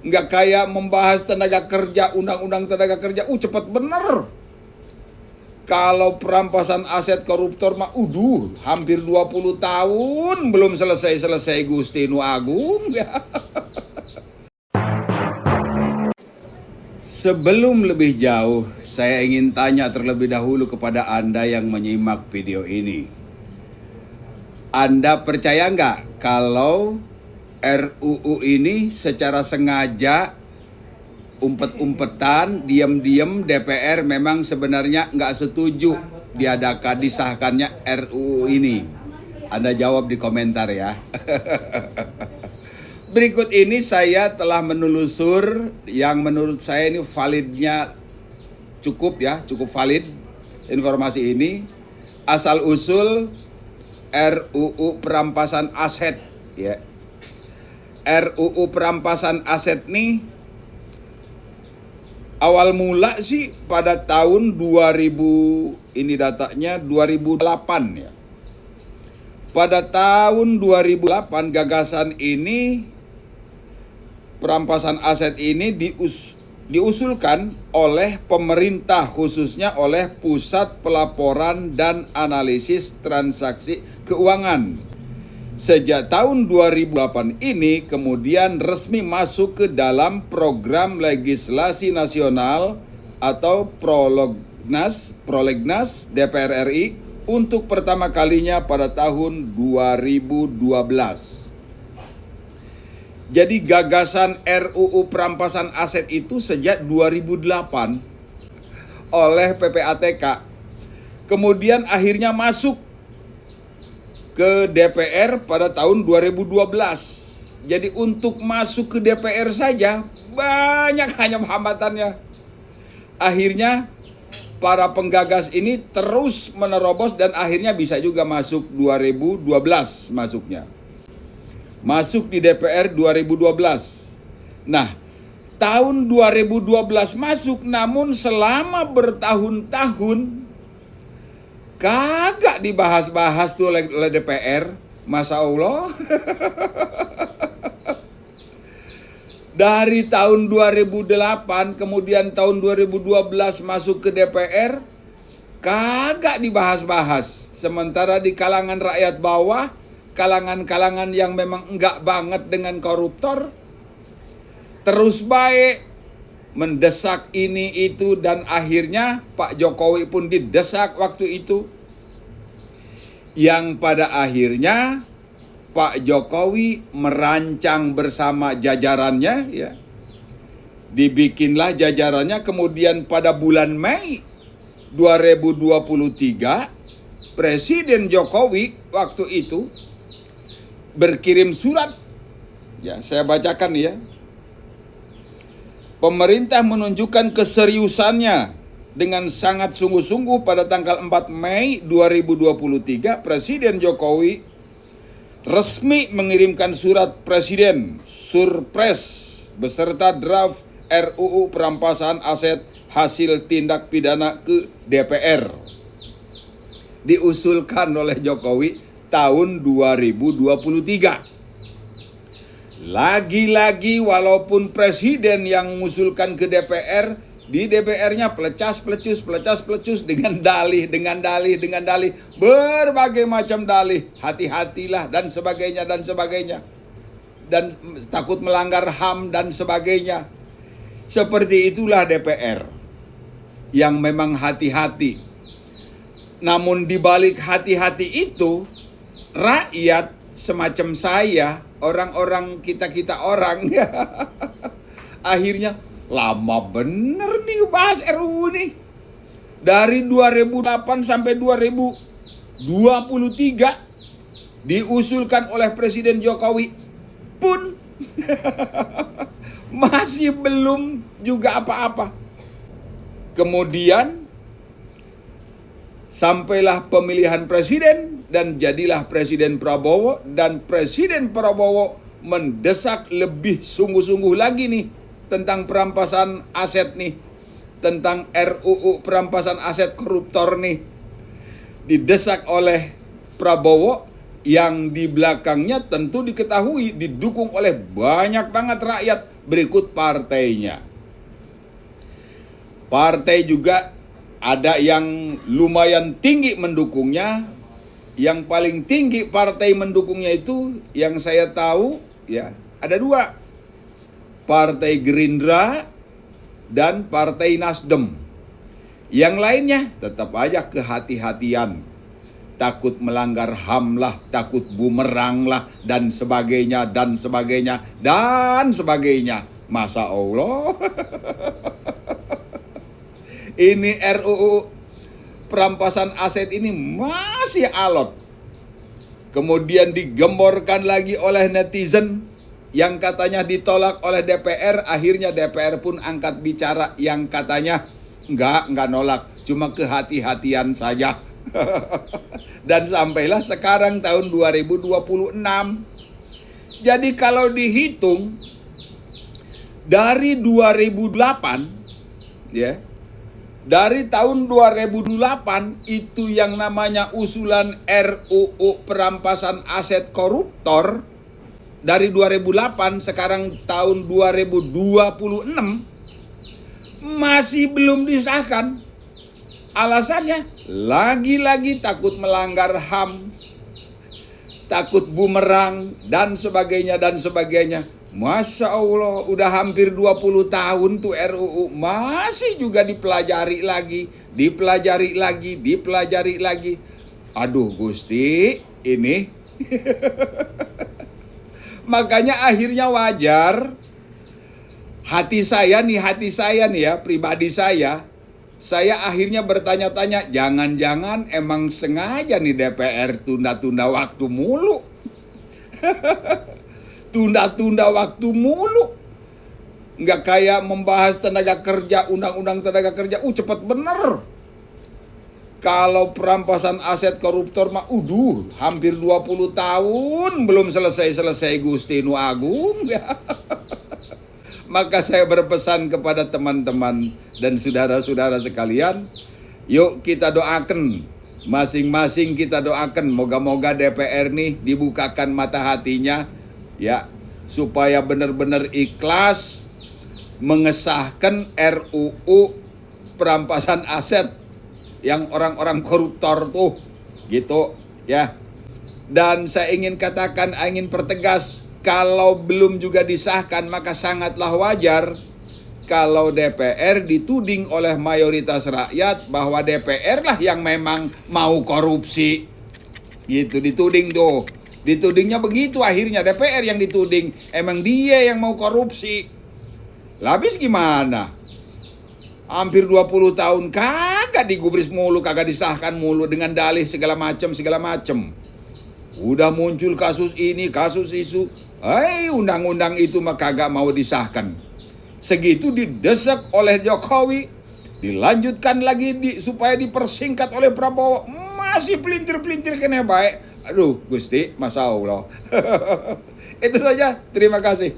Nggak kayak membahas tenaga kerja, undang-undang tenaga kerja, cepet bener. Kalau perampasan aset koruptor mah, hampir 20 tahun belum selesai-selesai Gusti Nu Agung. Sebelum lebih jauh, saya ingin tanya terlebih dahulu kepada Anda yang menyimak video ini. Anda percaya nggak kalau RUU ini secara sengaja, umpet-umpetan, diam-diam DPR memang sebenarnya nggak setuju disahkannya RUU ini? Anda jawab di komentar ya. Berikut ini saya telah menelusur yang menurut saya ini validnya cukup valid informasi ini. Asal usul RUU perampasan aset ya. RUU perampasan aset nih awal mula sih pada tahun 2000, ini datanya 2008 ya. Pada tahun 2008 gagasan ini, perampasan aset ini diusulkan oleh pemerintah, khususnya oleh Pusat Pelaporan dan Analisis Transaksi Keuangan. Sejak tahun 2008 ini kemudian resmi masuk ke dalam program legislasi nasional atau prolegnas DPR RI untuk pertama kalinya pada tahun 2012. Jadi gagasan RUU perampasan aset itu sejak 2008 oleh PPATK. Kemudian akhirnya masuk ke DPR pada tahun 2012. Jadi untuk masuk ke DPR saja banyak hanya hambatannya. Akhirnya para penggagas ini terus menerobos dan akhirnya bisa juga masuk 2012 masuknya. Masuk di DPR 2012. Nah, tahun 2012 masuk, namun selama bertahun-tahun kagak dibahas-bahas tuh oleh DPR. Masya Allah. Dari tahun 2008 kemudian tahun 2012 masuk ke DPR, kagak dibahas-bahas. Sementara di kalangan rakyat bawah, kalangan-kalangan yang memang enggak banget dengan koruptor, terus baik mendesak ini itu, dan akhirnya Pak Jokowi pun didesak waktu itu, yang pada akhirnya Pak Jokowi merancang bersama jajarannya ya. Dibikinlah jajarannya, kemudian pada bulan Mei 2023 Presiden Jokowi waktu itu berkirim surat. Ya, saya bacakan ya. Pemerintah menunjukkan keseriusannya dengan sangat sungguh-sungguh pada tanggal 4 Mei 2023, Presiden Jokowi resmi mengirimkan surat Presiden Surpres beserta draft RUU perampasan aset hasil tindak pidana ke DPR. Diusulkan oleh Jokowi tahun 2023. Lagi-lagi walaupun presiden yang mengusulkan ke DPR, di DPR-nya pelecas-pelecus dengan dalih, berbagai macam dalih, hati-hatilah dan sebagainya, dan takut melanggar HAM dan sebagainya. Seperti itulah DPR yang memang hati-hati. Namun di balik hati-hati itu, rakyat semacam saya, orang-orang kita orang akhirnya lama bener nih bahas RUU nih. Dari 2008 sampai 2023 diusulkan oleh Presiden Jokowi pun masih belum juga apa-apa. Kemudian sampailah pemilihan presiden dan jadilah Presiden Prabowo, dan Presiden Prabowo mendesak lebih sungguh-sungguh lagi nih tentang perampasan aset nih, tentang RUU perampasan aset koruptor nih. Didesak oleh Prabowo yang di belakangnya tentu diketahui didukung oleh banyak banget rakyat, Berikut partainya. Partai juga ada yang lumayan tinggi mendukungnya. Yang paling tinggi partai mendukungnya itu yang saya tahu ya ada dua. Partai Gerindra dan Partai Nasdem. Yang lainnya tetap aja kehati-hatian. Takut melanggar HAM lah, takut bumerang lah, dan sebagainya, dan sebagainya, dan sebagainya. Masa Allah. Ini RUU perampasan aset ini masih alot. Kemudian digemborkan lagi oleh netizen yang katanya ditolak oleh DPR. Akhirnya DPR pun angkat bicara yang katanya enggak nolak, cuma kehati-hatian saja. Dan sampailah sekarang tahun 2026. Jadi kalau dihitung dari 2008 ya, dari tahun 2008 itu yang namanya usulan RUU perampasan aset koruptor dari 2008, sekarang tahun 2026 masih belum disahkan. Alasannya lagi-lagi takut melanggar HAM, takut bumerang, dan sebagainya, dan sebagainya. Masya Allah, udah hampir 20 tahun tuh RUU masih juga dipelajari lagi, dipelajari lagi, dipelajari lagi. Aduh Gusti, ini makanya akhirnya wajar hati saya nih ya, pribadi saya akhirnya bertanya-tanya, jangan-jangan emang sengaja nih DPR tunda-tunda waktu mulu. Tunda-tunda waktu mulu. Nggak kayak membahas tenaga kerja, undang-undang tenaga kerja, cepet bener. Kalau perampasan aset koruptor mah, hampir 20 tahun belum selesai-selesai Gusti Nu Agung. Maka saya berpesan kepada teman-teman dan saudara-saudara sekalian, yuk kita doakan, masing-masing kita doakan, moga-moga DPR nih dibukakan mata hatinya, ya, supaya benar-benar ikhlas mengesahkan RUU perampasan aset yang orang-orang koruptor tuh, gitu, ya. Dan saya ingin katakan, ingin pertegas, kalau belum juga disahkan, maka sangatlah wajar kalau DPR dituding oleh mayoritas rakyat bahwa DPR lah yang memang mau korupsi. Gitu dituding tuh. Ditudingnya begitu akhirnya, DPR yang dituding. Emang dia yang mau korupsi. Habis gimana? Hampir 20 tahun kagak digubris mulu, kagak disahkan mulu dengan dalih segala macam. Udah muncul kasus ini, kasus isu. Undang-undang itu mah kagak mau disahkan. Segitu didesak oleh Jokowi, dilanjutkan lagi supaya dipersingkat oleh Prabowo, masih pelintir-pelintir kena baik. Aduh Gusti, Masya Allah. Itu saja, terima kasih.